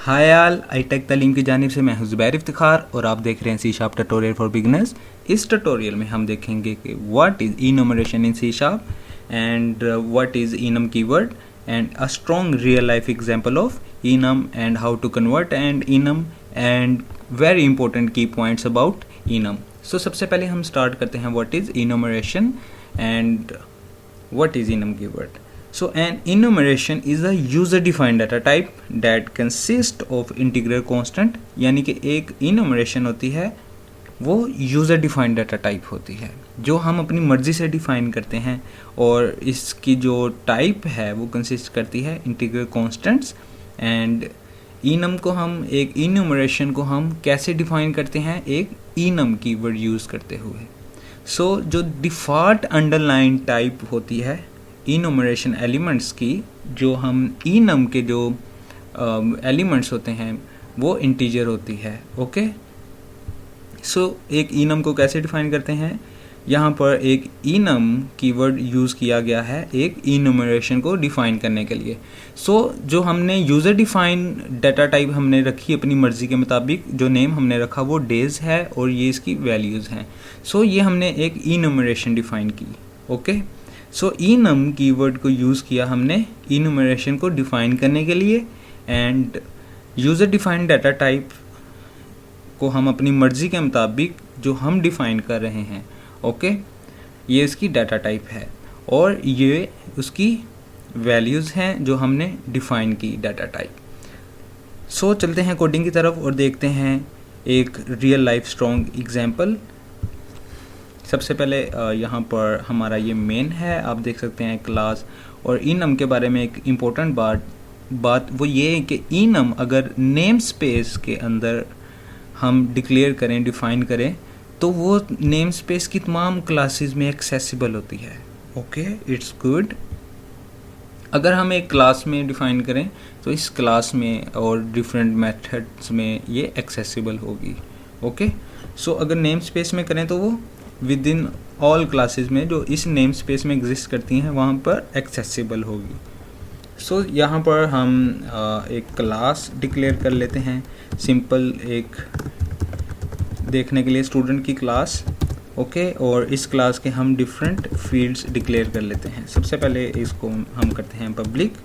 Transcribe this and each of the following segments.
Hi all I take तालीम की जानिब से मैं हूं ज़ुबैर इफ्तिखार और आप देख रहे हैं C sharp tutorial for beginners. इस ट्यूटोरियल में हम देखेंगे कि what is enumeration in C sharp and what is enum keyword and a strong real life example of enum and how to convert and enum and very important key points about enum. So सबसे पहले हम start करते हैं what is enumeration and what is enum keyword. So an enumeration is a user defined data type that consists of integral constant, यानी कि एक enumeration होती है वो यूज़र डिफाइंड डाटा टाइप होती है जो हम अपनी मर्ज़ी से डिफ़ाइन करते हैं और इसकी जो टाइप है वो कंसिस्ट करती है इंटीग्रल कांस्टेंट्स। एंड इनम को हम एक इनूमरेशन को हम कैसे डिफ़ाइन करते हैं, एक इनम कीवर्ड यूज़ करते हुए। सो जो डिफ़ॉल्ट अंडरलाइन टाइप होती है इनूमरेशन एलिमेंट्स की, जो हम इनम के जो एलिमेंट्स होते हैं वो इंटीजर होती है। ओके, सो एक इनम को कैसे डिफ़ाइन करते हैं, यहाँ पर एक इनम कीवर्ड यूज़ किया गया है एक इनूमरेशन को डिफ़ाइन करने के लिए। सो जो हमने यूज़र डिफ़ाइन डाटा टाइप हमने रखी अपनी मर्ज़ी के मुताबिक, जो नेम हमने रखा वो डेज़ है और ये इसकी वैल्यूज़ हैं। सो ये हमने एक इनूमरेशन डिफ़ाइन की। ओके, सो इनम कीवर्ड को यूज़ किया हमने इनूमरेशन को डिफ़ाइन करने के लिए end user define data type को हम अपनी मर्ज़ी के मुताबिक जो हम डिफ़ाइन कर रहे हैं, ओके, ये इसकी डाटा टाइप है और ये उसकी वैल्यूज़ हैं जो हमने डिफ़ाइन की डाटा टाइप। सो चलते हैं कोडिंग की तरफ और देखते हैं एक रियल लाइफ स्ट्रॉन्ग एग्जांपल। सबसे पहले यहाँ पर हमारा ये मेन है, आप देख सकते हैं क्लास। और इनम के बारे में एक इम्पोर्टेंट बात वो ये है कि इनम अगर नेम स्पेस के अंदर हम डिक्लेयर करें, डिफ़ाइन करें, तो वो नेम स्पेस की तमाम क्लासेस में एक्सेसिबल होती है। Okay, it's good. अगर हम एक क्लास में डिफ़ाइन करें तो इस क्लास में और डिफरेंट मेथड्स में ये एक्सेसिबल होगी। ओके, सो अगर नेम स्पेस में करें तो वो विद इन ऑल क्लासेस में जो इस नेम स्पेस में एग्जिस्ट करती हैं वहाँ पर एक्सेसिबल होगी। सो यहाँ पर हम एक क्लास डिक्लेयर कर लेते हैं, सिंपल एक देखने के लिए स्टूडेंट की क्लास। ओके, और इस क्लास के हम डिफरेंट फील्ड्स डिक्लेयर कर लेते हैं। सबसे पहले इसको हम करते हैं पब्लिक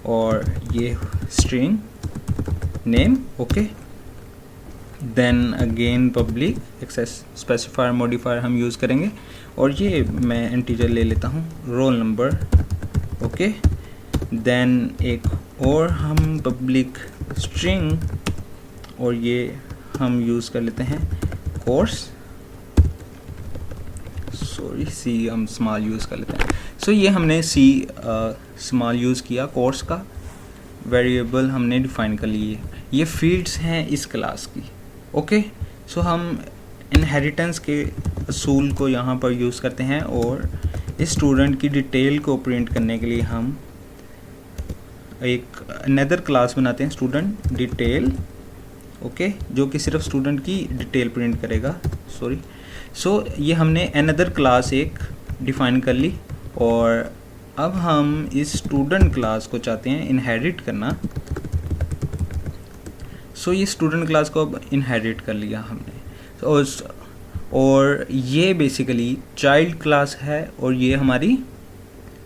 और ये string name. Okay, then again public access specifier modifier हम यूज़ करेंगे और ये मैं इंटीजर ले लेता हूँ रोल नंबर। ओके, देन एक और हम पब्लिक स्ट्रिंग और ये हम यूज़ कर लेते हैं कोर्स, सॉरी सी हम स्मॉल यूज़ कर लेते हैं। सो ये हमने सी स्मॉल यूज़ किया, कोर्स का वेरिएबल हमने डिफ़ाइन कर लिए। ये फील्ड्स हैं इस क्लास की। ओके, सो हम इनहेरिटेंस के असूल को यहाँ पर यूज़ करते हैं और इस स्टूडेंट की डिटेल को प्रिंट करने के लिए हम एक अनदर क्लास बनाते हैं स्टूडेंट डिटेल। ओके, जो कि सिर्फ स्टूडेंट की डिटेल प्रिंट करेगा। सॉरी, सो ये हमने अनदर क्लास एक डिफ़ाइन कर ली और अब हम इस स्टूडेंट क्लास को चाहते हैं इनहेरिट करना। सो ये स्टूडेंट क्लास को अब इनहेरिट कर लिया हमने और ये बेसिकली चाइल्ड क्लास है और ये हमारी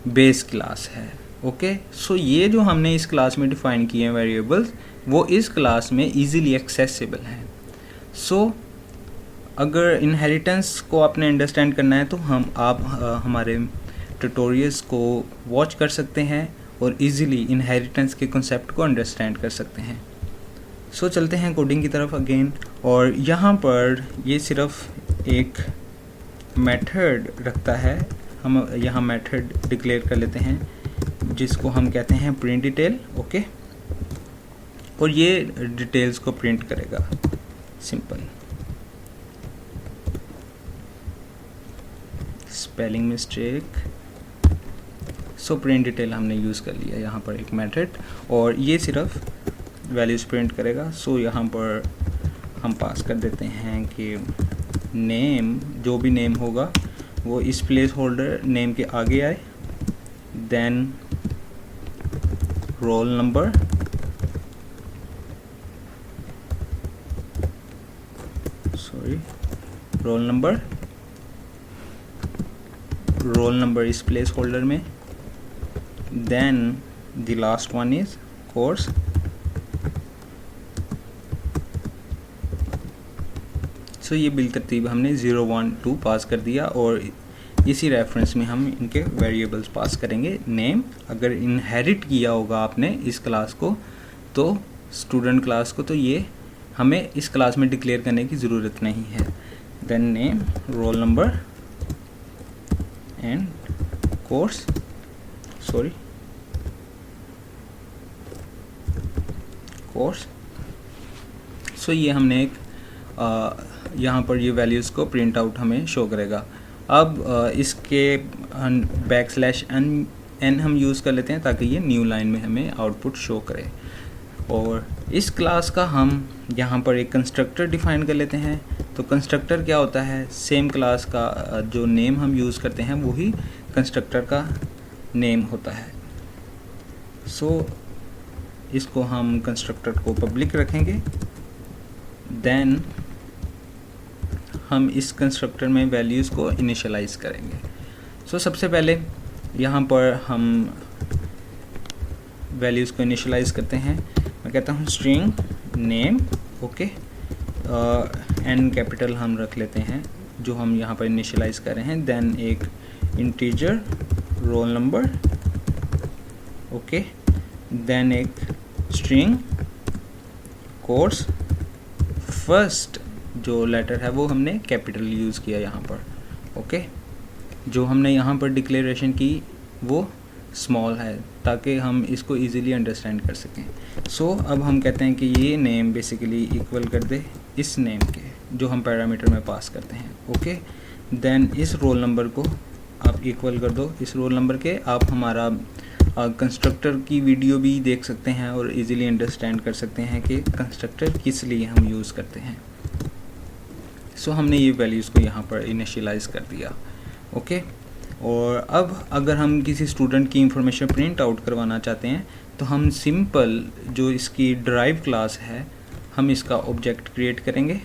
बेस क्लास है। ओके, सो ये जो हमने इस क्लास में डिफ़ाइन किए हैं वेरिएबल्स वो इस क्लास में इजीली एक्सेसिबल हैं। सो अगर इनहेरिटेंस को आपने अंडरस्टैंड करना है तो आप हमारे ट्यूटोरियल्स को वॉच कर सकते हैं और इजीली इनहेरिटेंस के कॉन्सेप्ट को अंडरस्टैंड कर सकते हैं। सो चलते हैं कोडिंग की तरफ अगेन और यहाँ पर ये सिर्फ एक मेथड रखता है। हम यहाँ मेथड डिक्लेयर कर लेते हैं जिसको हम कहते हैं प्रिंट डिटेल। ओके, और ये डिटेल्स को प्रिंट करेगा, simple. Spelling mistake. So print detail हमने यूज़ कर लिया यहाँ पर एक मेथड और ये सिर्फ वैल्यूज़ प्रिंट करेगा। सो यहाँ पर हम पास कर देते हैं कि नेम, जो भी नेम होगा वो इस प्लेस होल्डर नेम के आगे आए, then roll number sorry, roll number इस प्लेस होल्डर में, then the last one is course, so ये बिलतरतीब हमने 0 1 2 पास कर दिया और इसी रेफरेंस में हम इनके वेरिएबल्स पास करेंगे। नेम अगर इनहेरिट किया होगा आपने इस क्लास को, तो स्टूडेंट क्लास को, तो ये हमें इस क्लास में डिक्लेयर करने की ज़रूरत नहीं है। Then name, roll number and course, so ये हमने एक यहाँ पर ये वैल्यूज़ को प्रिंट आउट हमें शो करेगा। अब इसके \n हम यूज़ कर लेते हैं ताकि ये न्यू लाइन में हमें आउटपुट शो करे। और इस क्लास का हम यहाँ पर एक कंस्ट्रक्टर डिफाइन कर लेते हैं। तो कंस्ट्रक्टर क्या होता है, सेम क्लास का जो नेम हम यूज़ करते हैं वही कंस्ट्रक्टर का नेम होता है। सो इसको हम कंस्ट्रक्टर को पब्लिक रखेंगे। देन हम इस कंस्ट्रक्टर में वैल्यूज़ को इनिशियलाइज करेंगे। सो सबसे पहले यहाँ पर हम वैल्यूज़ को इनिशियलाइज करते हैं। मैं कहता हूँ string name, okay, an capital हम रख लेते हैं जो हम यहाँ पर इनिशियलाइज कर रहे हैं। देन एक integer roll number, okay, then एक स्ट्रिंग कोर्स, फर्स्ट जो लेटर है वो हमने कैपिटल यूज़ किया यहाँ पर, ओके। जो हमने यहाँ पर डिक्लेरेशन की वो स्मॉल है ताकि हम इसको इजीली अंडरस्टैंड कर सकें। सो अब हम कहते हैं कि ये नेम बेसिकली इक्वल कर दे इस नेम के जो हम पैरामीटर में पास करते हैं, ओके। देन इस रोल नंबर को आप इक्वल कर दो इस रोल नंबर के। आप हमारा कंस्ट्रक्टर की वीडियो भी देख सकते हैं और इजीली अंडरस्टैंड कर सकते हैं कि कंस्ट्रक्टर किस लिए हम यूज़ करते हैं। सो हमने ये वैल्यूज़ को यहाँ पर इनिशियलाइज कर दिया, ओके। और अब अगर हम किसी स्टूडेंट की इंफॉर्मेशन प्रिंट आउट करवाना चाहते हैं तो हम सिंपल जो इसकी डिराइव क्लास है हम इसका ऑब्जेक्ट क्रिएट करेंगे।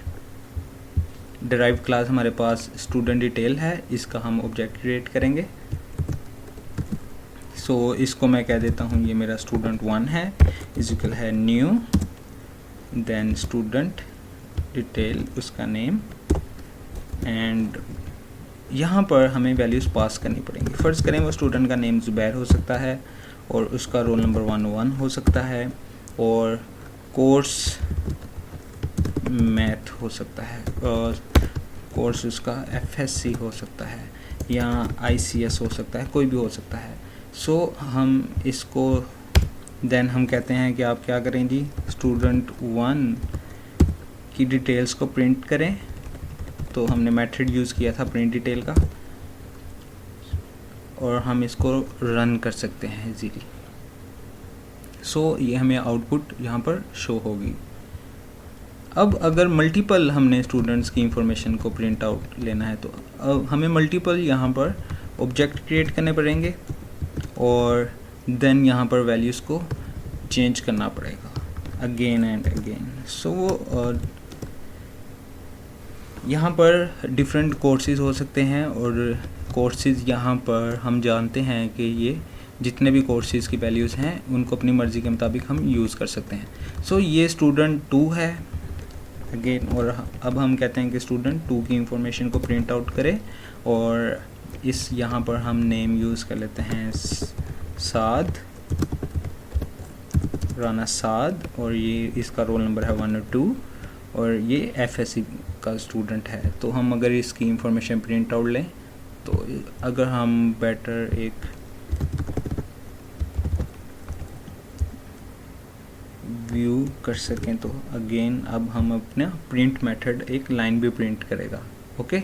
डिराइव क्लास हमारे पास स्टूडेंट डिटेल है, इसका हम ऑब्जेक्ट क्रिएट करेंगे। सो इसको मैं कह देता हूँ ये मेरा स्टूडेंट 1 है, इक्वल है न्यू, देन स्टूडेंट डिटेल उसका नेम, एंड यहाँ पर हमें वैल्यूज़ पास करनी पड़ेंगी। फ़र्ज़ करें वो स्टूडेंट का नेम ज़ुबैर हो सकता है और उसका रोल नंबर 101 हो सकता है और कोर्स मैथ हो सकता है और कोर्स उसका FSC हो सकता है या ICS हो सकता है, कोई भी हो सकता है। सो हम इसको देन हम कहते हैं कि आप क्या करें जी, स्टूडेंट 1 की डिटेल्स को प्रिंट करें। तो हमने मेथड यूज़ किया था प्रिंट डिटेल का और हम इसको रन कर सकते हैं इजीली। सो ये हमें आउटपुट यहाँ पर शो होगी। अब अगर मल्टीपल हमने स्टूडेंट्स की इंफॉर्मेशन को प्रिंट आउट लेना है तो अब हमें मल्टीपल यहाँ पर ऑब्जेक्ट क्रिएट करने पड़ेंगे और देन यहाँ पर वैल्यूज़ को चेंज करना पड़ेगा अगेन एंड अगेन। सो यहाँ पर डिफरेंट कोर्सेज़ हो सकते हैं और कोर्सेज़ यहाँ पर हम जानते हैं कि ये जितने भी कोर्सेज़ की वैल्यूज़ हैं उनको अपनी मर्ज़ी के मुताबिक हम यूज़ कर सकते हैं। सो ये स्टूडेंट 2 है अगेन, और अब हम कहते हैं कि स्टूडेंट 2 की इंफॉर्मेशन को प्रिंट आउट करें और इस यहाँ पर हम नेम यूज़ कर लेते हैं साद, राना साद, और ये इसका रोल नंबर है 1 और 2 और ये FSC का स्टूडेंट है। तो हम अगर इसकी इंफॉर्मेशन प्रिंट आउट लें तो अगर हम बेटर एक व्यू कर सकें तो अगेन अब हम अपना प्रिंट मेथड एक लाइन भी प्रिंट करेगा, ओके।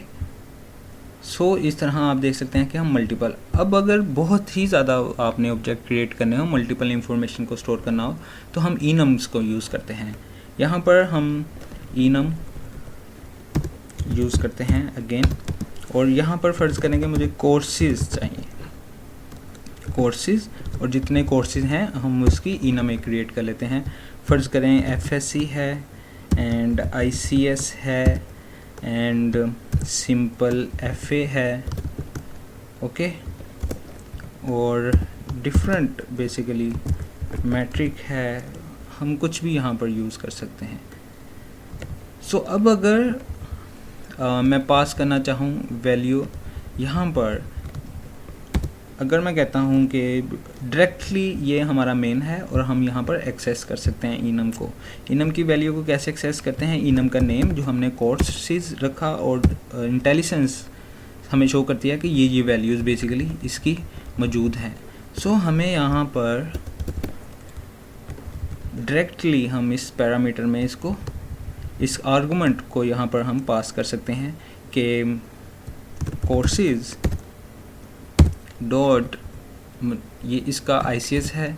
सो इस तरह आप देख सकते हैं कि हम मल्टीपल, अब अगर बहुत ही ज़्यादा आपने ऑब्जेक्ट क्रिएट करने हो, मल्टीपल इंफॉर्मेशन को स्टोर करना हो तो हम enums को यूज़ करते हैं। यहाँ पर हम enum यूज़ करते हैं अगेन, और यहाँ पर फ़र्ज़ करेंगे मुझे कोर्सेज़ चाहिए, कोर्सेज़, और जितने कोर्सेज़ हैं हम उसकी enum में क्रिएट कर लेते हैं। फ़र्ज़ करें FSC है एंड ICS है एंड सिंपल FA है, ओके, और डिफरेंट बेसिकली मैट्रिक है, हम कुछ भी यहाँ पर यूज़ कर सकते हैं। सो अब अगर मैं पास करना चाहूँ वैल्यू यहाँ पर, अगर मैं कहता हूँ कि डायरेक्टली ये हमारा मेन है और हम यहाँ पर एक्सेस कर सकते हैं इनम को। इनम की वैल्यू को कैसे एक्सेस करते हैं, इनम का नेम जो हमने कोर्सेज रखा और इंटेलिजेंस हमें शो करती है कि ये वैल्यूज़ बेसिकली इसकी मौजूद हैं। सो हमें यहाँ पर डायरेक्टली हम इस पैरामीटर में इसको, इस आर्गुमेंट को यहाँ पर हम पास कर सकते हैं कि कोर्सेज डॉट, ये इसका ICS है,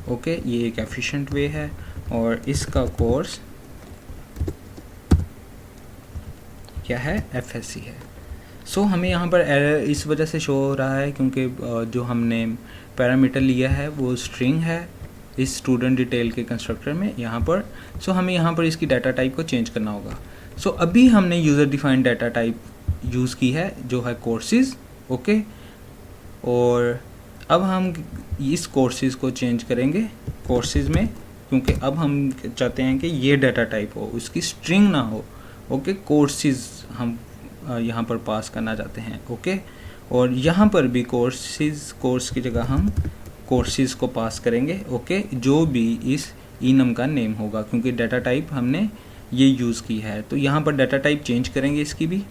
ओके, ये एक एफिशिएंट वे है, और इसका कोर्स क्या है, FSC है। सो हमें यहाँ पर एरर इस वजह से शो हो रहा है क्योंकि जो हमने पैरामीटर लिया है वो स्ट्रिंग है इस स्टूडेंट डिटेल के कंस्ट्रक्टर में यहाँ पर। सो हमें यहाँ पर इसकी डाटा टाइप को चेंज करना होगा। सो अभी हमने user defined data type use की है जो है कोर्सेज, ओके, और अब हम इस कोर्सेज को चेंज करेंगे कोर्सेज में, क्योंकि अब हम चाहते हैं कि ये डाटा टाइप हो, उसकी स्ट्रिंग ना हो, ओके, कोर्सेज हम यहाँ पर पास करना चाहते हैं, ओके, और यहाँ पर भी कोर्स की जगह हम कोर्सेज को पास करेंगे, ओके, जो भी इस इनम का नेम होगा, क्योंकि डाटा टाइप हमने ये यूज़ की है। तो यहाँ पर डाटा टाइप चेंज करेंगे इसकी भी,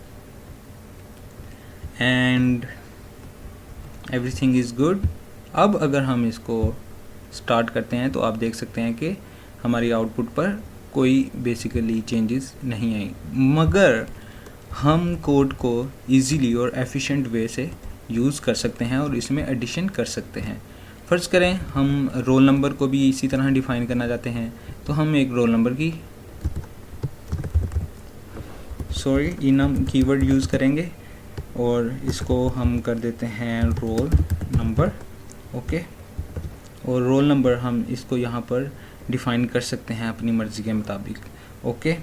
एंड एवरीथिंग इज़ गुड। अब अगर हम इसको स्टार्ट करते हैं तो आप देख सकते हैं कि हमारी आउटपुट पर कोई बेसिकली चेंजेस नहीं आई, मगर हम कोड को इजीली और एफिशिएंट वे से यूज़ कर सकते हैं और इसमें एडिशन कर सकते हैं। फ़र्ज़ करें हम रोल नंबर को भी इसी तरह डिफ़ाइन करना चाहते हैं, तो हम एक रोल नंबर की इनम कीवर्ड यूज़ करेंगे और इसको हम कर देते हैं रोल नंबर, ओके, और रोल नंबर हम इसको यहाँ पर डिफ़ाइन कर सकते हैं अपनी मर्ज़ी के मुताबिक, ओके।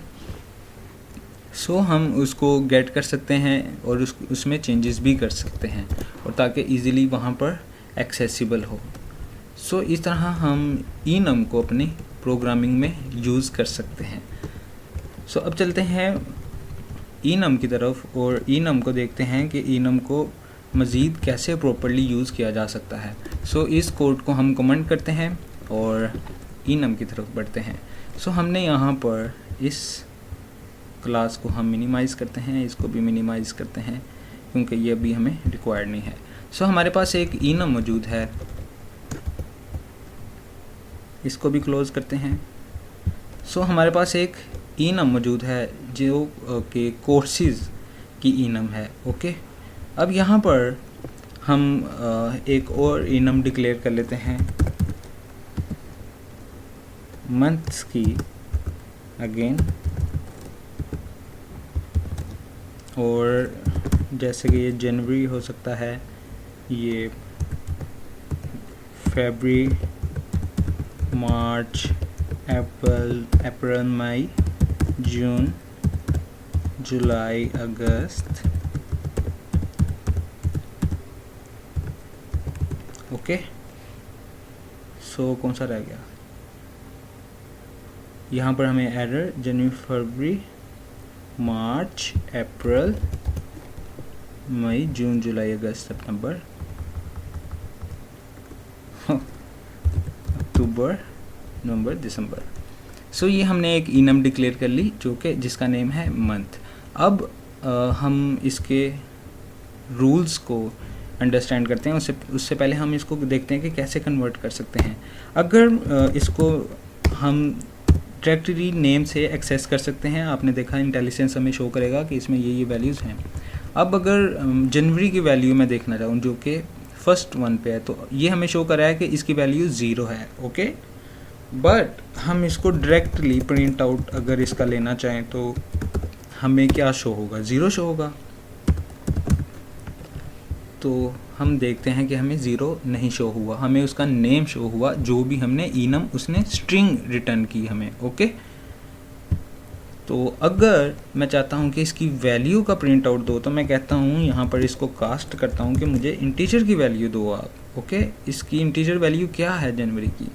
सो हम उसको गेट कर सकते हैं और उसमें चेंजेस भी कर सकते हैं, और ताकि इजीली वहाँ पर एक्सेसिबल हो। सो इस तरह हम इनम को अपनी प्रोग्रामिंग में यूज़ कर सकते हैं। सो अब चलते हैं इनम की तरफ और इनम को देखते हैं कि इनम को मज़ीद कैसे प्रॉपर्ली यूज़ किया जा सकता है। सो इस कोड को हम कमेंट करते हैं और इनम की तरफ बढ़ते हैं। सो हमने यहाँ पर इस क्लास को हम मिनिमाइज़ करते हैं, इसको भी मिनिमाइज़ करते हैं क्योंकि ये अभी हमें रिक्वायर्ड नहीं है। सो हमारे पास एक इनम मौजूद है, इसको भी क्लोज़ करते हैं। सो हमारे पास एक इनम मौजूद है जो कि कोर्सेज की इनम है, ओके। अब यहाँ पर हम एक और इनम डिक्लेयर कर लेते हैं मंथ्स की अगेन, और जैसे कि ये जनवरी हो सकता है, ये फरवरी, मार्च, अप्रैल, मई, जून, जुलाई, अगस्त, ओके। सो कौन सा रह गया, यहाँ पर हमें एरर जनवरी, फरवरी, मार्च, अप्रैल, मई, जून, जुलाई, अगस्त, सितंबर, अक्टूबर, नवंबर, दिसंबर। सो ये हमने एक इनम डिक्लेयर कर ली जो कि जिसका नेम है मंथ। अब हम इसके रूल्स को अंडरस्टैंड करते हैं। उससे पहले हम इसको देखते हैं कि कैसे कन्वर्ट कर सकते हैं। अगर इसको हम डायरेक्टली नेम से एक्सेस कर सकते हैं, आपने देखा इंटेलिजेंस हमें शो करेगा कि इसमें ये वैल्यूज़ हैं। अब अगर जनवरी की वैल्यू मैं देखना चाहूँ जो कि फर्स्ट वन पे है, तो ये हमें शो कर रहा है कि इसकी वैल्यू 0 है, ओके। बट हम इसको डायरेक्टली प्रिंट आउट अगर इसका लेना चाहें तो हमें क्या शो होगा, 0 शो होगा। तो हम देखते हैं कि हमें 0 नहीं शो हुआ, हमें उसका नेम शो हुआ जो भी हमने इनम उसने स्ट्रिंग रिटर्न की हमें, ओके। तो अगर मैं चाहता हूँ कि इसकी वैल्यू का प्रिंट आउट दो, तो मैं कहता हूँ यहाँ पर इसको कास्ट करता हूँ कि मुझे इंटीजर की वैल्यू दो आप। ओके, इसकी इंटीजर वैल्यू क्या है जनवरी की,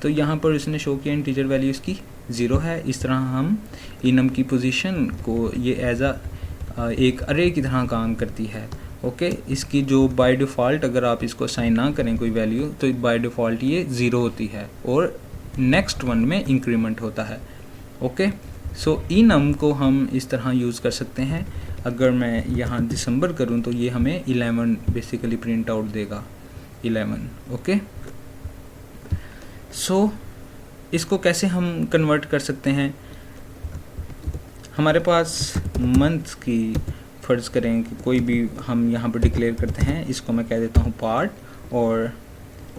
तो यहाँ पर इसने शो किया इंटीजर वैल्यू इसकी 0 है। इस तरह हम इनम की पोजीशन को ये एज एक अरे की तरह काम करती है। ओके, इसकी जो बाय डिफ़ॉल्ट अगर आप इसको असाइन ना करें कोई वैल्यू, तो बाय डिफ़ॉल्ट ये 0 होती है और नेक्स्ट वन में इंक्रीमेंट होता है। ओके, सो इनम को हम इस तरह यूज़ कर सकते हैं। अगर मैं यहाँ दिसंबर करूँ तो ये हमें 11 बेसिकली प्रिंट आउट देगा, 11। ओके, सो इसको कैसे हम कन्वर्ट कर सकते हैं। हमारे पास मंथ की फ़र्ज़ करें कि कोई भी हम यहाँ पर डिक्लेयर करते हैं, इसको मैं कह देता हूँ पार्ट और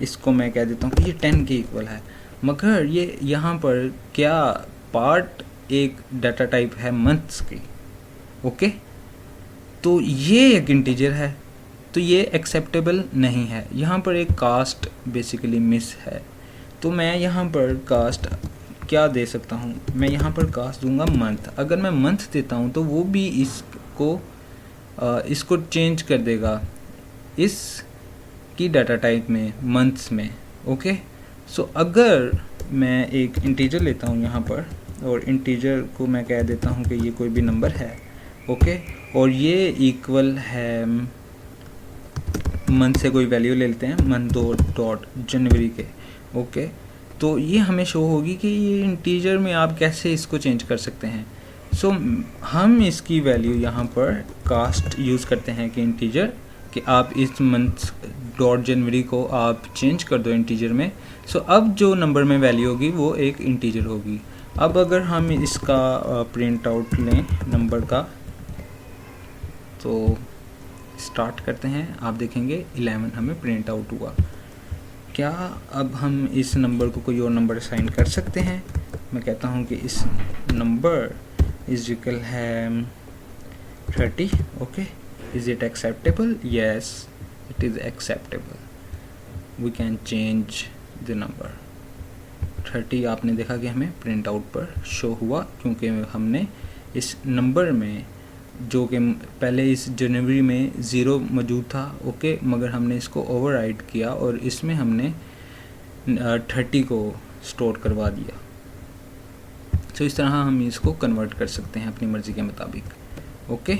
इसको मैं कह देता हूँ कि ये 10 के इक्वल है। मगर ये यहाँ पर क्या पार्ट एक डाटा टाइप है मंथ्स की। ओके, तो ये एक इंटीजर है, तो ये एक्सेप्टेबल नहीं है। यहाँ पर एक कास्ट बेसिकली मिस है, तो मैं यहाँ पर कास्ट क्या दे सकता हूँ, मैं यहाँ पर कास्ट दूंगा मंथ। अगर मैं मंथ देता हूँ तो वो भी इसको चेंज कर देगा इस की डाटा टाइप में, मंथ्स में। ओके, सो अगर मैं एक इंटीजर लेता हूँ यहाँ पर और इंटीजर को मैं कह देता हूँ कि ये कोई भी नंबर है। ओके, और ये इक्वल है मंथ से कोई वैल्यू ले लेते हैं, मंथ डॉट जनवरी के। ओके, तो ये हमें शो होगी कि ये इंटीजर में आप कैसे इसको चेंज कर सकते हैं। सो हम इसकी वैल्यू यहाँ पर कास्ट यूज़ करते हैं कि इंटीजर, कि आप इस मंथ डॉट जनवरी को आप चेंज कर दो इंटीजर में। सो अब जो नंबर में वैल्यू होगी वो एक इंटीजर होगी। अब अगर हम इसका प्रिंट आउट लें नंबर का, तो स्टार्ट करते हैं, आप देखेंगे 11 हमें प्रिंट आउट हुआ। क्या अब हम इस नंबर को कोई और नंबर असाइन कर सकते हैं। मैं कहता हूँ कि इस नंबर इज इक्वल है 30। Okay, is it acceptable, yes it is acceptable, we can change the number. 30 आपने देखा कि हमें प्रिंट आउट पर शो हुआ, क्योंकि हमने इस नंबर में जो कि पहले इस जनवरी में 0 मौजूद था। ओके, मगर हमने इसको ओवरराइड किया और इसमें हमने 30 को स्टोर करवा दिया। सो इस तरह हम इसको कन्वर्ट कर सकते हैं अपनी मर्ज़ी के मुताबिक। ओके,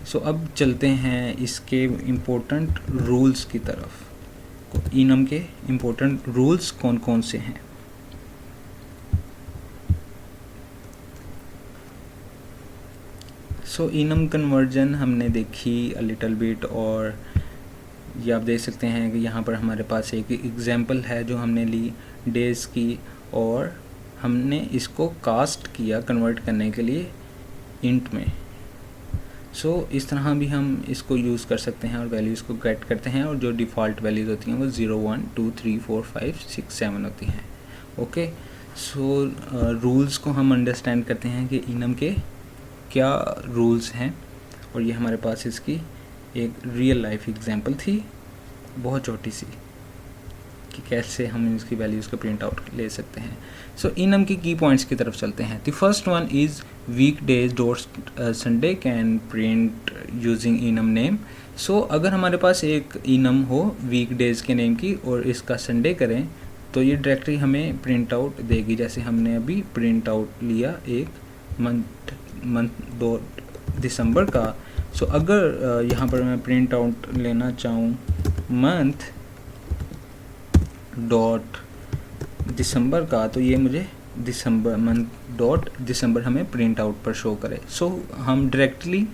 सो अब चलते हैं इसके इम्पोर्टेंट रूल्स की तरफ। इनम के इम्पोर्टेंट रूल्स कौन कौन से हैं। सो इनम कन्वर्जन हमने देखी अ लिटल बिट, और ये आप देख सकते हैं कि यहाँ पर हमारे पास एक एग्जांपल है जो हमने ली डेज़ की, और हमने इसको कास्ट किया कन्वर्ट करने के लिए इंट में। सो इस तरह भी हम इसको यूज़ कर सकते हैं और वैल्यूज़ को गेट करते हैं, और जो डिफ़ॉल्ट वैल्यूज़ होती हैं वो 0 1 2 3 4 5 6 7 होती हैं। ओके, सो रूल्स को हम अंडरस्टैंड करते हैं कि इनम के क्या रूल्स हैं, और ये हमारे पास इसकी एक रियल लाइफ एग्जांपल थी, बहुत छोटी सी, कि कैसे हम इसकी वैल्यूज़ का प्रिंट आउट ले सकते हैं। सो इनम की की पॉइंट्स की तरफ चलते हैं। The first one is week days dot Sunday can print using enum name. So अगर हमारे पास एक इनम हो वीक डेज़ के नेम की और इसका संडे करें, तो ये डायरेक्टली हमें प्रिंट आउट देगी। जैसे हमने अभी प्रिंट आउट लिया एक मंथ डॉट दिसंबर का। सो अगर यहाँ पर मैं प्रिंट आउट लेना चाहूँ मंथ डॉट दिसंबर का, तो ये मुझे दिसंबर मंथ डॉट दिसंबर हमें प्रिंट आउट पर शो करे। सो हम डायरेक्टली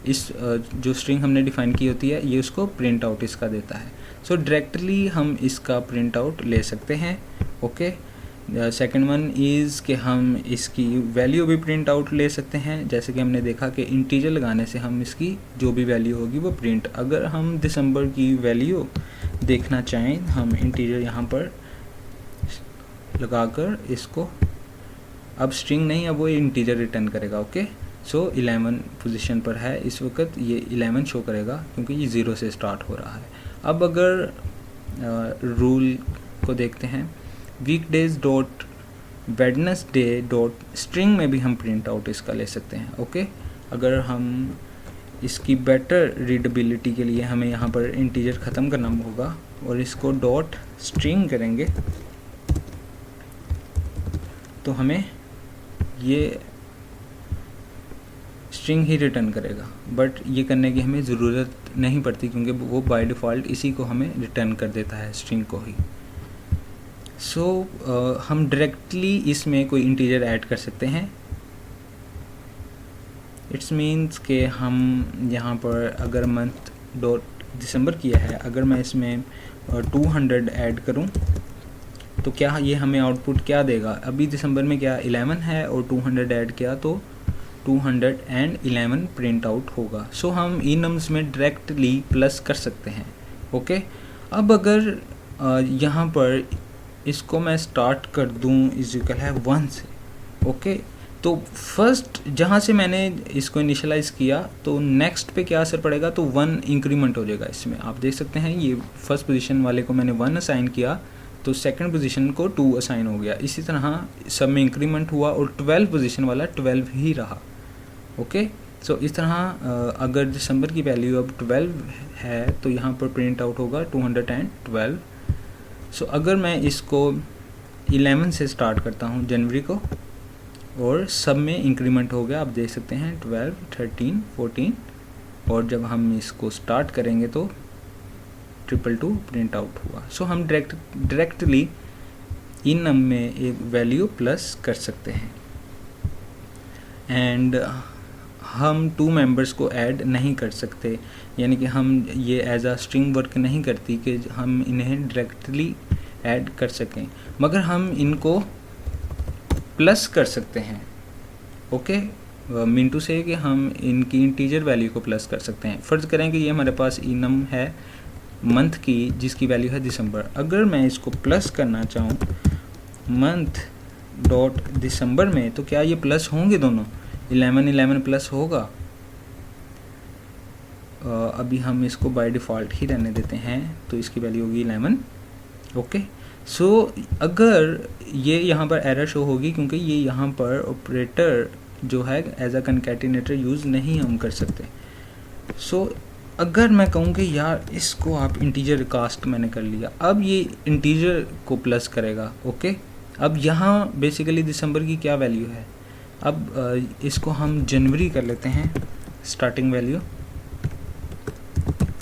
इस जो स्ट्रिंग हमने डिफाइन की होती है ये उसको प्रिंट आउट इसका देता है। सो डायरेक्टली हम इसका प्रिंट आउट ले सकते हैं। ओके, सेकेंड वन इज़ कि हम इसकी वैल्यू भी प्रिंट आउट ले सकते हैं। जैसे कि हमने देखा कि इंटीजर लगाने से हम इसकी जो भी वैल्यू होगी वो प्रिंट, अगर हम दिसंबर की वैल्यू देखना चाहें, हम इंटीजर यहाँ पर लगाकर इसको, अब स्ट्रिंग नहीं, अब वो इंटीजर रिटर्न करेगा। ओके, सो 11 पोजीशन पर है इस वक्त, ये 11 शो करेगा क्योंकि ये 0 से स्टार्ट हो रहा है। अब अगर रूल को देखते हैं, week days dot Wednesday dot string में भी हम प्रिंट आउट इसका ले सकते हैं। ओके, अगर हम इसकी बेटर रीडेबिलिटी के लिए हमें यहाँ पर इंटीजर ख़त्म करना होगा और इसको डॉट स्ट्रिंग करेंगे तो हमें ये स्ट्रिंग ही रिटर्न करेगा, बट ये करने की हमें ज़रूरत नहीं पड़ती क्योंकि वो बाय डिफ़ॉल्ट इसी को हमें रिटर्न कर देता है, स्ट्रिंग को ही। सो हम डायरेक्टली इसमें कोई इंटीजर ऐड कर सकते हैं। इट्स मीन्स के हम यहाँ पर अगर मंथ डॉट दिसंबर किया है, अगर मैं इसमें 200 ऐड करूँ तो क्या ये हमें आउटपुट क्या देगा? अभी दिसंबर में क्या 11 है और 200 ऐड किया तो 211 प्रिंट आउट होगा। सो हम enums में डायरेक्टली प्लस कर सकते हैं। ओके, अब अगर यहाँ पर इसको मैं स्टार्ट कर दूँ इक्वल है 1 से। ओके, तो फर्स्ट जहाँ से मैंने इसको इनिशियलाइज़ किया तो नेक्स्ट पे क्या असर पड़ेगा, तो 1 इंक्रीमेंट हो जाएगा। इसमें आप देख सकते हैं ये फर्स्ट पोजीशन वाले को मैंने 1 असाइन किया तो सेकंड पोजीशन को 2 असाइन हो गया। इसी तरह सब में इंक्रीमेंट हुआ और 12 पोजीशन वाला 12 ही रहा। ओके, सो इस तरह अगर दिसंबर की वैल्यू अब 12 है तो यहाँ पर प्रिंट आउट होगा 212। सो अगर मैं इसको 11 से स्टार्ट करता हूँ जनवरी को और सब में इंक्रीमेंट हो गया, आप देख सकते हैं 12, 13, 14 और जब हम इसको स्टार्ट करेंगे तो 222 प्रिंट आउट हुआ। सो हम डायरेक्टली enum में एक वैल्यू प्लस कर सकते हैं एंड हम 2 मेंबर्स को ऐड नहीं कर सकते, यानी कि हम ये एज आ स्ट्रिंग वर्क नहीं करती कि हम इन्हें डायरेक्टली ऐड कर सकें, मगर हम इनको प्लस कर सकते हैं। ओके, मीन टू से कि हम इनकी इंटीजर वैल्यू को प्लस कर सकते हैं। फ़र्ज़ करें कि ये हमारे पास enum है मंथ की जिसकी वैल्यू है दिसंबर। अगर मैं इसको प्लस करना चाहूँ मंथ डॉट दिसंबर में तो क्या ये प्लस होंगे दोनों? 11 प्लस होगा। अभी हम इसको बाय डिफ़ॉल्ट ही रहने देते हैं तो इसकी वैल्यू होगी 11। ओके, सो अगर ये यहाँ पर एरर शो होगी क्योंकि ये यहाँ पर ऑपरेटर जो है एज अ कंकैटिनेटर यूज़ नहीं हम कर सकते। सो अगर मैं कहूँ कि यार इसको आप इंटीजर कास्ट मैंने कर लिया, अब ये इंटीजर को प्लस करेगा। ओके, अब यहाँ बेसिकली दिसंबर की क्या वैल्यू है, अब इसको हम जनवरी कर लेते हैं स्टार्टिंग वैल्यू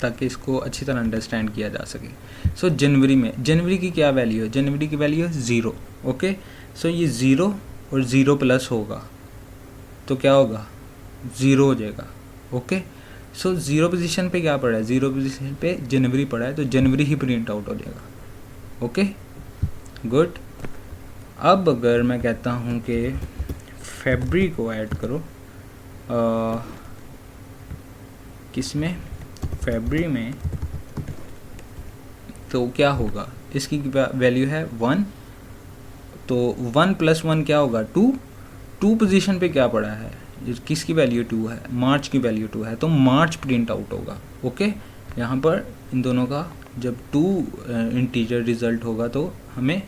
ताकि इसको अच्छी तरह अंडरस्टैंड किया जा सके। सो जनवरी की क्या वैल्यू है? जनवरी की वैल्यू है 0। ओके, सो ये 0 और 0 प्लस होगा तो क्या होगा? 0 हो जाएगा। ओके, सो 0 पोजीशन पे क्या पड़ा है? 0 पोजीशन पे जनवरी पड़ा है तो जनवरी ही प्रिंट आउट हो जाएगा। Okay, good. अब अगर मैं कहता हूँ कि फरवरी को ऐड करो किसमें? फरवरी में, तो क्या होगा? इसकी वैल्यू है 1 तो 1 + 1 क्या होगा? 2 पोजीशन पे क्या पड़ा है? किसकी वैल्यू 2 है? मार्च की वैल्यू 2 है तो मार्च प्रिंट आउट होगा। ओके, यहाँ पर इन दोनों का जब 2 इंटीजर रिजल्ट होगा तो हमें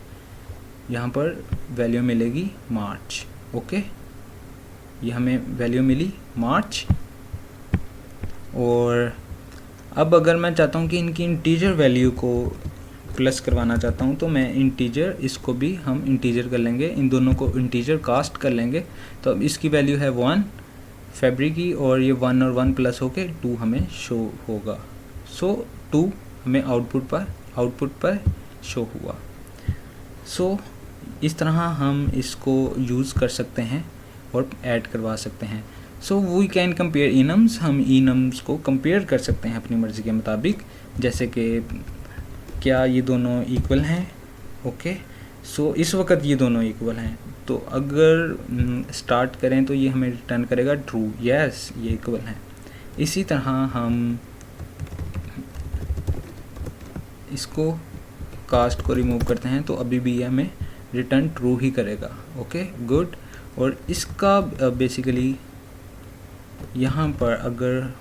यहाँ पर वैल्यू मिलेगी मार्च। ओके, ये हमें वैल्यू मिली मार्च। और अब अगर मैं चाहता हूँ कि इनकी इंटीजर वैल्यू को प्लस करवाना चाहता हूँ तो मैं इंटीजर, इसको भी हम इंटीजर कर लेंगे, इन दोनों को इंटीजर कास्ट कर लेंगे। तो अब इसकी वैल्यू है 1 फरवरी की और ये 1 और 1 प्लस होके 2 हमें शो होगा। सो 2 हमें आउटपुट पर शो हुआ। सो इस तरह हम इसको यूज़ कर सकते हैं और ऐड करवा सकते हैं। So we can compare enums, हम enums को कंपेयर कर सकते हैं अपनी मर्ज़ी के मुताबिक, जैसे कि क्या ये दोनों इक्वल हैं। ओके, सो इस वक्त ये दोनों इक्वल हैं तो अगर स्टार्ट करें तो ये हमें रिटर्न करेगा ट्रू, यस ये इक्वल हैं। इसी तरह हम इसको कास्ट को रिमूव करते हैं तो अभी भी हमें रिटर्न ट्रू ही करेगा। Okay, good. और इसका बेसिकली यहाँ पर अगर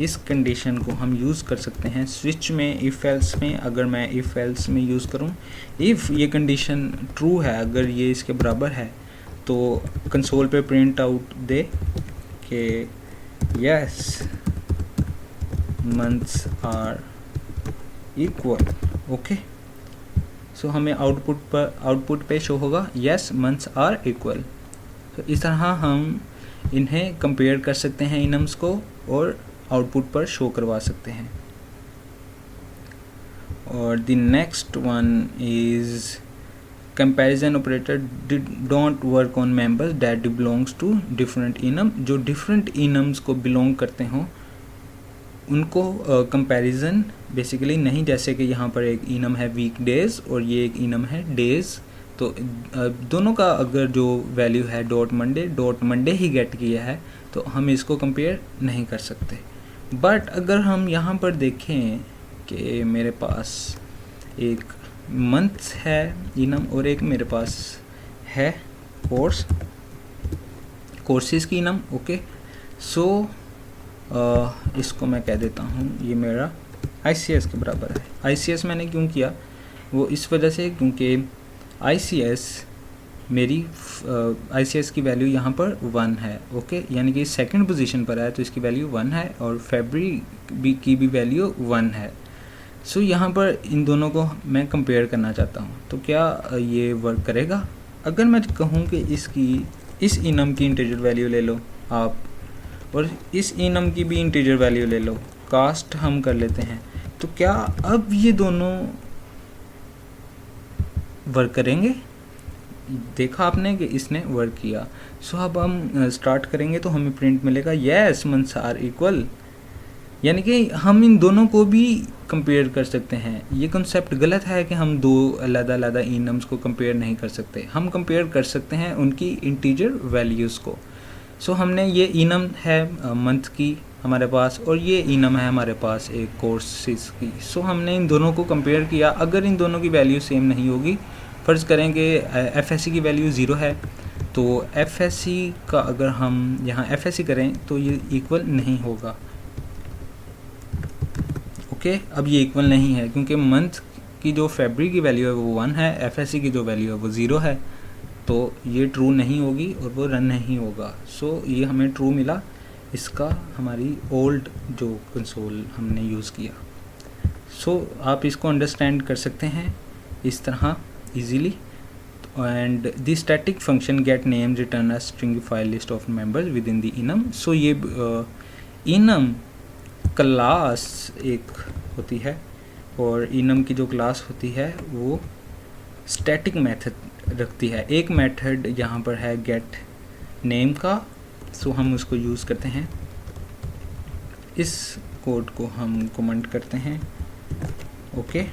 इस कंडीशन को हम यूज़ कर सकते हैं स्विच में, इफ़ एल्स में। अगर मैं इफ़ एल्स में यूज़ करूं, इफ़ ये कंडीशन ट्रू है, अगर ये इसके बराबर है, तो कंसोल पे प्रिंट आउट दे कि yes months are equal. Okay, so हमें आउटपुट पे शो होगा यस मंथ्स आर इक्वल। तो इस तरह हम इन्हें कंपेयर कर सकते हैं इनम्स को और आउटपुट पर शो करवा सकते हैं। और the next one is comparison operator don't work on members that belongs to different enum. जो डिफरेंट इनम्स को बिलोंग करते हों उनको कंपैरिजन बेसिकली नहीं, जैसे कि यहाँ पर एक इनम है वीक डेज और ये एक इनम है डेज, तो दोनों का अगर जो वैल्यू है डॉट मंडे ही गेट किया है, तो हम इसको कंपेयर नहीं कर सकते। बट अगर हम यहाँ पर देखें कि मेरे पास एक मंथ है इनम और एक मेरे पास है कोर्सेज की इनम। ओके, सो इसको मैं कह देता हूँ ये मेरा ICS के बराबर है। ICS मैंने क्यों किया, वो इस वजह से क्योंकि ICS मेरी ICS की वैल्यू यहाँ पर 1 है। ओके, यानी कि सेकंड पोजीशन पर है तो इसकी वैल्यू 1 है और फरवरी की भी वैल्यू 1 है। सो यहाँ पर इन दोनों को मैं कंपेयर करना चाहता हूँ, तो क्या ये वर्क करेगा? अगर मैं कहूँ कि इस इनम की इंटीजर वैल्यू ले लो आप और इस इनम की भी इंटीजर वैल्यू ले लो, कास्ट हम कर लेते हैं, तो क्या अब ये दोनों वर्क करेंगे? देखा आपने कि इसने वर्क किया। सो अब हम स्टार्ट करेंगे तो हमें प्रिंट मिलेगा यस मंथ्स आर इक्वल, यानी कि हम इन दोनों को भी कंपेयर कर सकते हैं। ये कॉन्सेप्ट गलत है कि हम दो अलग-अलग इनम्स को कंपेयर नहीं कर सकते, हम कंपेयर कर सकते हैं उनकी इंटीजर वैल्यूज़ को। सो हमने ये इनम है मंथ की हमारे पास और ये इनम है हमारे पास एक कोर्सेज की। सो हमने इन दोनों को कंपेयर किया। अगर इन दोनों की वैल्यू सेम नहीं होगी, फ़र्ज़ करें कि FSC की वैल्यू 0 है, तो FSC का अगर हम यहाँ FSC करें तो ये इक्वल नहीं होगा। ओके, अब ये इक्वल नहीं है क्योंकि मंथ की जो फरवरी की वैल्यू है वो 1 है, FSC की जो वैल्यू है वो 0 है, तो ये ट्रू नहीं होगी और वो रन नहीं होगा। सो ये हमें ट्रू मिला, इसका हमारी ओल्ड जो कंसोल हमने यूज़ किया। सो आप इसको अंडरस्टैंड कर सकते हैं इस तरह easily. And the static function get name return a string file list of members within the enum. So ये इनम क्लास एक होती है और इनम की जो क्लास होती है वो स्टैटिक मेथड रखती है। एक मेथड यहाँ पर है गेट नेम का, सो हम उसको यूज़ करते हैं। इस कोड को हम कमेंट करते हैं। ओके,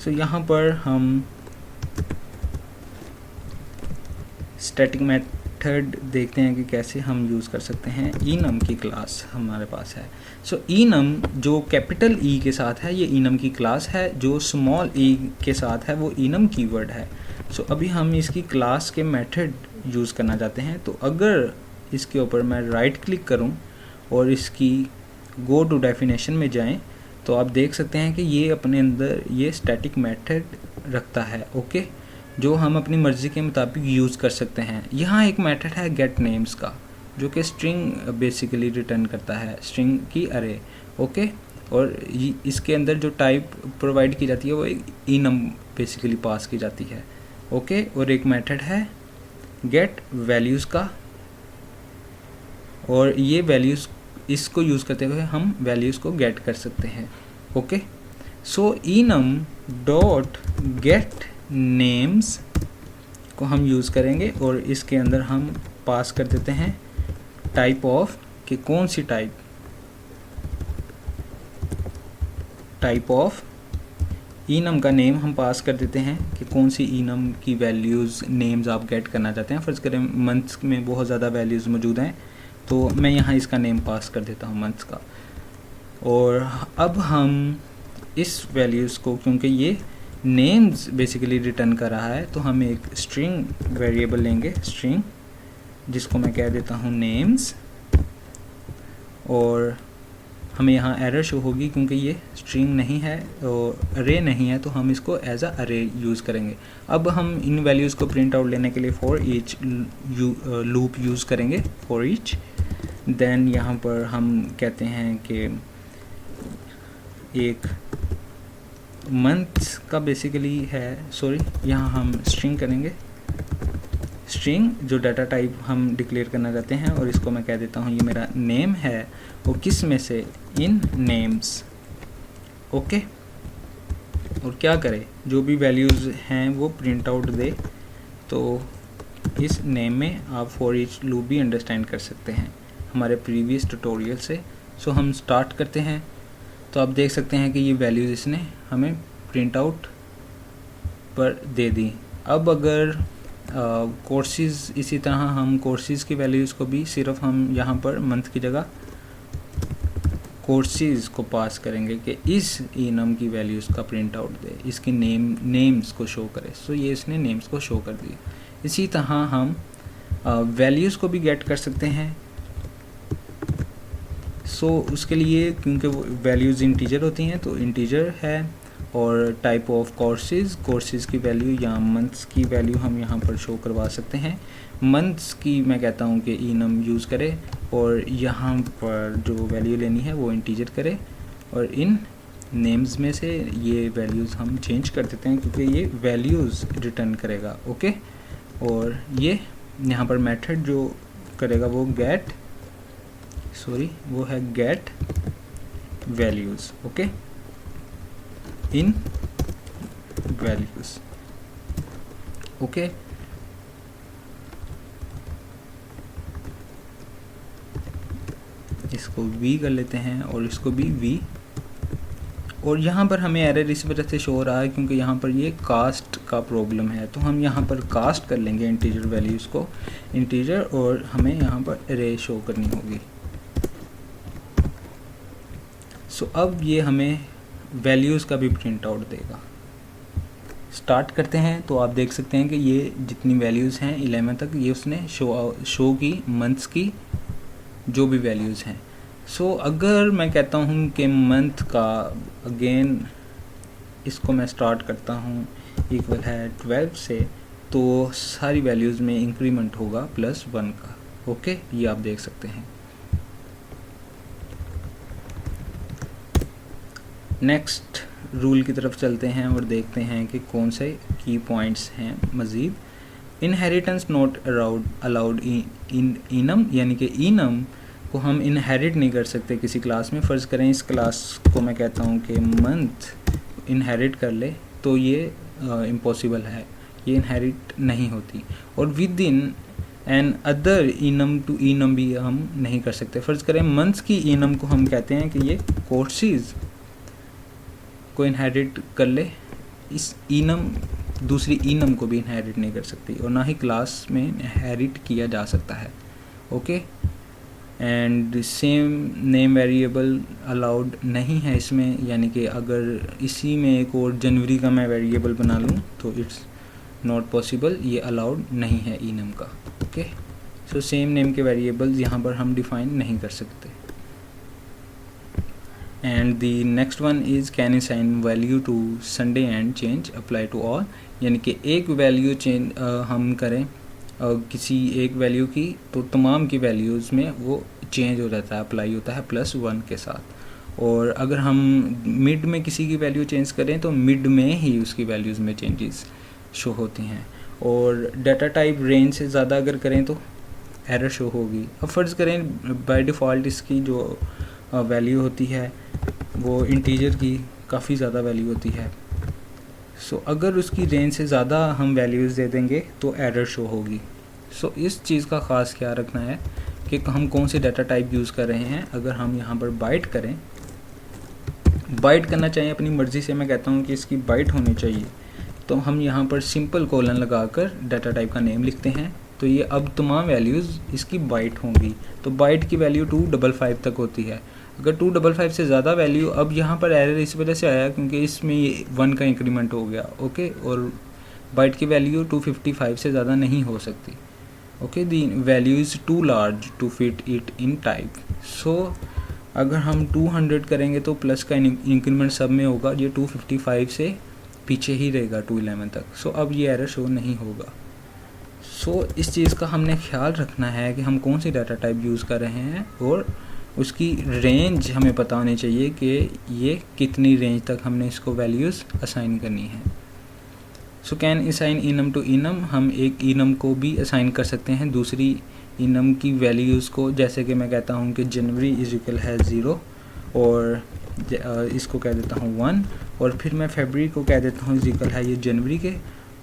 सो यहाँ पर हम स्टैटिक मेथड देखते हैं कि कैसे हम यूज़ कर सकते हैं। इनम की क्लास हमारे पास है। सो इनम जो कैपिटल ई के साथ है ये इनम की क्लास है, जो स्मॉल ई के साथ है वो इनम कीवर्ड है। सो अभी हम इसकी क्लास के मेथड यूज़ करना चाहते हैं, तो अगर इसके ऊपर मैं राइट क्लिक करूं और इसकी गो टू डेफिनेशन में जाएं तो आप देख सकते हैं कि ये अपने अंदर ये स्टैटिक मेथड रखता है। ओके, जो हम अपनी मर्ज़ी के मुताबिक यूज़ कर सकते हैं। यहाँ एक मेथड है गेट नेम्स का जो कि स्ट्रिंग बेसिकली रिटर्न करता है, स्ट्रिंग की अरे। ओके, और इसके अंदर जो टाइप प्रोवाइड की जाती है वो एक इनम बेसिकली पास की जाती है। ओके, और एक मेथड है गेट वैल्यूज़ का, और ये वैल्यूज़ इसको यूज़ करते हुए हम वैल्यूज़ को गेट कर सकते हैं। ओके, सो इनम डॉट गेट नेम्स को हम यूज़ करेंगे और इसके अंदर हम पास कर देते हैं टाइप ऑफ, कि कौन सी टाइप ऑफ इनम का नेम हम पास कर देते हैं कि कौन सी इनम की वैल्यूज़ नेम्स आप गेट करना चाहते हैं। फ़र्ज़ करें मंथ्स में बहुत ज़्यादा वैल्यूज़ मौजूद हैं, तो मैं यहाँ इसका नेम पास कर देता हूँ मंथ्स का। और अब हम इस वैल्यूज़ को, क्योंकि ये नेम्स बेसिकली रिटर्न कर रहा है, तो हम एक स्ट्रिंग वेरिएबल लेंगे, स्ट्रिंग जिसको मैं कह देता हूँ नेम्स। और हमें यहाँ एरर शो होगी क्योंकि ये स्ट्रिंग नहीं है और अरे नहीं है, तो हम इसको एज अ अरे यूज़ करेंगे। अब हम इन वैल्यूज़ को प्रिंट आउट लेने के लिए फॉर ईच लूप यूज़ करेंगे, फॉर ईच। देन यहाँ पर हम कहते हैं कि एक मंथ का बेसिकली है, सॉरी यहाँ हम स्ट्रिंग करेंगे, स्ट्रिंग जो डाटा टाइप हम डिक्लेयर करना चाहते हैं, और इसको मैं कह देता हूँ ये मेरा नेम है, वो किस में से, इन नेम्स। ओके, और क्या करे, जो भी वैल्यूज़ हैं वो प्रिंट आउट दे। तो इस नेम में आप फॉर ईच लूप भी अंडरस्टैंड कर सकते हैं हमारे प्रीवियस ट्यूटोरियल से। सो हम स्टार्ट करते हैं। तो आप देख सकते हैं कि ये वैल्यूज़ इसने हमें प्रिंट आउट पर दे दी। अब अगर कोर्सेज़ इसी तरह हम कोर्सेज़ की वैल्यूज़ को भी सिर्फ हम यहाँ पर मंथ की जगह कोर्सेज़ को पास करेंगे कि इस इनम की वैल्यूज़ का प्रिंट आउट दे, इसकी नेम्स को शो करे। सो ये इसने नेम्स को शो कर दिया। इसी तरह हम वैल्यूज़ को भी गेट कर सकते हैं। सो उसके लिए क्योंकि वो वैल्यूज़ इंटीजर होती हैं तो इंटीजर है, और टाइप ऑफ कोर्सेज़ की वैल्यू या मंथ्स की वैल्यू हम यहाँ पर शो करवा सकते हैं। मंथ्स की मैं कहता हूँ कि इनम यूज़ करे, और यहाँ पर जो वैल्यू लेनी है वो इंटीजर करे, और इन नेम्स में से ये वैल्यूज़ हम चेंज कर देते हैं क्योंकि ये वैल्यूज़ रिटर्न करेगा। ओके, और ये यहाँ पर मेथड जो करेगा वो वो है गेट वैल्यूज़। ओके, इन वैल्यूज़। ओके, इसको v कर लेते हैं और इसको भी v। और यहाँ पर हमें एरर इस वजह से शो हो रहा है क्योंकि यहाँ पर ये कास्ट का प्रॉब्लम है, तो हम यहाँ पर कास्ट कर लेंगे इंटीजर वैल्यूज़ को इंटीजर, और हमें यहाँ पर अरे शो करनी होगी। सो अब ये हमें वैल्यूज़ का भी प्रिंट आउट देगा। स्टार्ट करते हैं। तो आप देख सकते हैं कि ये जितनी वैल्यूज़ हैं 11 तक ये उसने शो की मंथ्स की जो भी वैल्यूज़ हैं। सो अगर मैं कहता हूँ कि मंथ का अगेन इसको मैं स्टार्ट करता हूँ इक्वल है 12 से, तो सारी वैल्यूज़ में इंक्रीमेंट होगा +1 का। ओके, ये आप देख सकते हैं। नेक्स्ट रूल की तरफ चलते हैं और देखते हैं कि कौन से की पॉइंट्स हैं मज़ीद। Inheritance not allowed in enum, यानी कि इनम को हम इनहेरिट नहीं कर सकते किसी क्लास में। फ़र्ज़ करें इस क्लास को मैं कहता हूँ कि मंथ इनहेरिट कर ले, तो ये इम्पॉसिबल है, ये इनहेरिट नहीं होती। और within another enum to enum भी हम नहीं कर सकते। फ़र्ज़ करें मंथ्स की इनम को हम कहते हैं कि ये कोर्सेज़ को इनहेरिट कर ले, इस इनम दूसरी इनम को भी इनहेरिट नहीं कर सकती, और ना ही क्लास में इनहेरिट किया जा सकता है। Okay, and same name variable allowed नहीं है इसमें, यानी कि अगर इसी में एक और जनवरी का मैं वेरिएबल बना लूँ तो इट्स नॉट पॉसिबल, ये अलाउड नहीं है इनम का। ओके, सो सेम नेम के वेरिएबल्स यहाँ पर हम डिफाइन नहीं कर सकते। And the next one is can assign value to Sunday and change apply to all, यानी कि एक वैल्यू चेंज हम करें किसी एक वैल्यू की, तो तमाम की वैल्यूज़ में वो चेंज हो जाता है, अप्लाई होता है +1 के साथ। और अगर हम मिड में किसी की वैल्यू चेंज करें तो मिड में ही उसकी वैल्यूज़ में चेंजेस शो होती हैं। और डाटा टाइप रेंज से ज़्यादा अगर करें तो एरर शो होगी। अब फ़र्ज़ करें बाय डिफ़ॉल्ट इसकी जो वैल्यू होती है वो इंटीजर की काफ़ी ज़्यादा वैल्यू होती है। सो अगर उसकी रेंज से ज़्यादा हम वैल्यूज़ दे देंगे तो एरर शो होगी। सो इस चीज़ का ख़ास ख्याल रखना है कि हम कौन से डाटा टाइप यूज़ कर रहे हैं। अगर हम यहाँ पर बाइट करें, बाइट करना चाहिए अपनी मर्ज़ी से, मैं कहता हूँ कि इसकी बाइट होनी चाहिए, तो हम यहाँ पर सिंपल कोलन लगाकर डाटा टाइप का नेम लिखते हैं, तो ये अब तमाम वैल्यूज़ इसकी बाइट होंगी। तो बाइट की वैल्यू 255 तक होती है। अगर 255 से ज़्यादा वैल्यू, अब यहाँ पर एरर इस वजह से आया क्योंकि इसमें ये 1 का इंक्रीमेंट हो गया। ओके, और बाइट की वैल्यू 255 से ज़्यादा नहीं हो सकती। Okay, the value is too large to fit it in type. So अगर हम 200 करेंगे तो प्लस का इंक्रीमेंट सब में होगा, ये 255 से पीछे ही रहेगा 211 तक। सो अब ये एरर शो नहीं होगा। सो इस चीज़ का हमने ख्याल रखना है कि हम कौन सी डाटा टाइप यूज़ कर रहे हैं और उसकी रेंज हमें पता होनी चाहिए कि ये कितनी रेंज तक हमने इसको वैल्यूज़ असाइन करनी है। So can assign enum to enum, हम एक इनम को भी असाइन कर सकते हैं दूसरी इनम की वैल्यूज़ को। जैसे कि मैं कहता हूँ कि जनवरी इज इक्वल है 0 और इसको कह देता हूँ 1, और फिर मैं फरवरी को कह देता हूँ इज इक्वल है ये जनवरी के,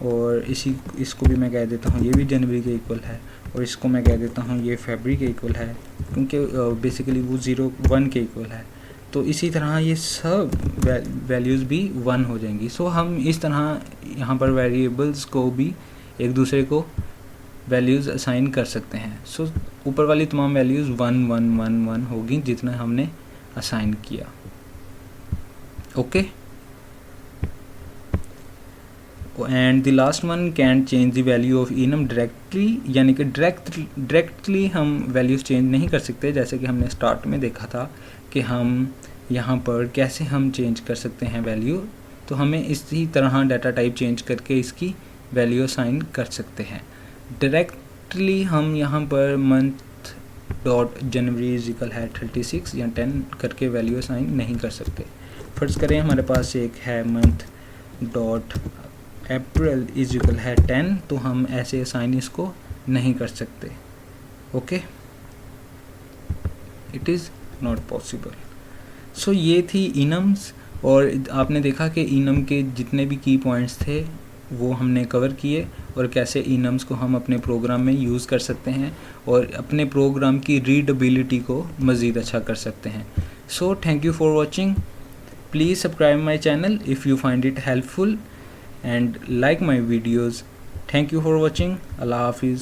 और इसको भी मैं कह देता हूँ ये भी जनवरी के इक्वल है, और इसको मैं कह देता हूँ ये फरवरी के इक्वल है, क्योंकि बेसिकली वो 0 1 के इक्वल है। तो इसी तरह ये सब वैल्यूज़ भी 1 हो जाएंगी। सो हम इस तरह यहाँ पर वेरिएबल्स को भी एक दूसरे को वैल्यूज़ असाइन कर सकते हैं। सो ऊपर वाली तमाम वैल्यूज़ 1 1 1 1 होगी जितना हमने असाइन किया। Okay, and the last one, can change the value of enum directly, यानी कि डायरेक्टली हम वैल्यूज़ चेंज नहीं कर सकते, जैसे कि हमने स्टार्ट में देखा था कि हम यहाँ पर कैसे हम चेंज कर सकते हैं वैल्यू। तो हमें इसी तरह डाटा टाइप चेंज करके इसकी वैल्यू असाइन कर सकते हैं। डायरेक्टली हम यहाँ per month dot January is equal है 36 या 10 करके वैल्यू असाइन नहीं कर सकते। फर्ज करें हमारे पास एक है month dot April is equal है 10, तो हम ऐसे असाइन इसको नहीं कर सकते। Okay, it is not possible. So ये थी इनम्स, और आपने देखा कि इनम के जितने भी की पॉइंट्स थे वो हमने कवर किए, और कैसे इनम्स को हम अपने प्रोग्राम में यूज़ कर सकते हैं और अपने प्रोग्राम की रीडेबिलिटी को मज़ीद अच्छा कर सकते हैं। So thank you for watching. Please subscribe my channel if you find it helpful and like my videos. Thank you for watching. Allah Hafiz.